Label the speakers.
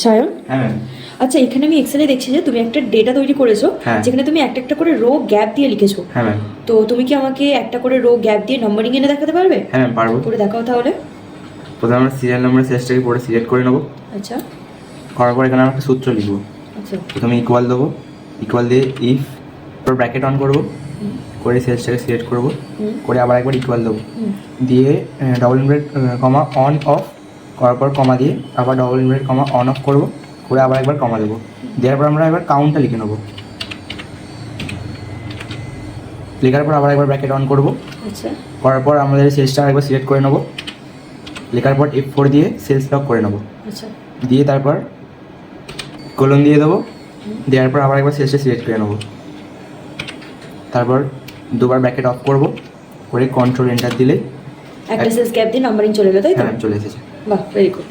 Speaker 1: সায়ন,
Speaker 2: হ্যাঁ
Speaker 1: আচ্ছা এখানে আমি এক্সেলে দেখছি যে তুমি একটা ডেটা তৈরি করেছো,
Speaker 2: হ্যাঁ।
Speaker 1: যেখানে তুমি একটা একটা করে রো গ্যাপ দিয়ে লিখেছো।
Speaker 2: হ্যাঁ ম্যাম।
Speaker 1: তো তুমি কি আমাকে একটা করে রো গ্যাপ দিয়ে নাম্বারিং এনে দেখাতে পারবে?
Speaker 2: হ্যাঁ ম্যাম পারবো।
Speaker 1: করে দেখাও তাহলে।
Speaker 2: প্রথমে আমরা সিরিয়াল নাম্বার শেষটাকে পরে সিলেক্ট করে নেবো।
Speaker 1: আচ্ছা
Speaker 2: করার পর এখানে আমরা একটা সূত্র লিখবো।
Speaker 1: আচ্ছা।
Speaker 2: প্রথমে ইকুয়াল দেবো, ইকুয়াল দিয়ে ইফ, তারপর ব্র্যাকেট অন করবো,
Speaker 1: হুম,
Speaker 2: করে সেলসটাকে সিলেক্ট করবো,
Speaker 1: হুম,
Speaker 2: করে আবার একবার ইকুয়াল দেবো,
Speaker 1: হুম,
Speaker 2: দিয়ে double inverted comma on of করার পর কমা দিয়ে আবার double inverted comma on of করবো, করে আবার একবার কমা দেবো, দেওয়ার পর আমরা একবার কাউন্টটা লিখে নেবো। লেখার পর আবার একবার ব্র্যাকেট অন করবো,
Speaker 1: আচ্ছা
Speaker 2: করার পর আমাদের সেলসটা একবার সিলেক্ট করে নেবো, লেখার পর F4 দিয়ে সেলস লক করে নেবো,
Speaker 1: আচ্ছা।
Speaker 2: দিয়ে তারপর কোলন দিয়ে দেবো,
Speaker 1: হুম,
Speaker 2: দেওয়ার পর আবার একবার সেলসটা সিলেক্ট করে নেবো, তারপর দুবার ব্র্যাকেট অফ করবো, করে কন্ট্রোল এন্টার দিলে
Speaker 1: একটা সেলস গ্যাপ দিয়ে নাম্বারিং চলে এলো, তাই তো?
Speaker 2: হ্যাঁ চলে এসেছে।
Speaker 1: বাহ, ভেরি গুড।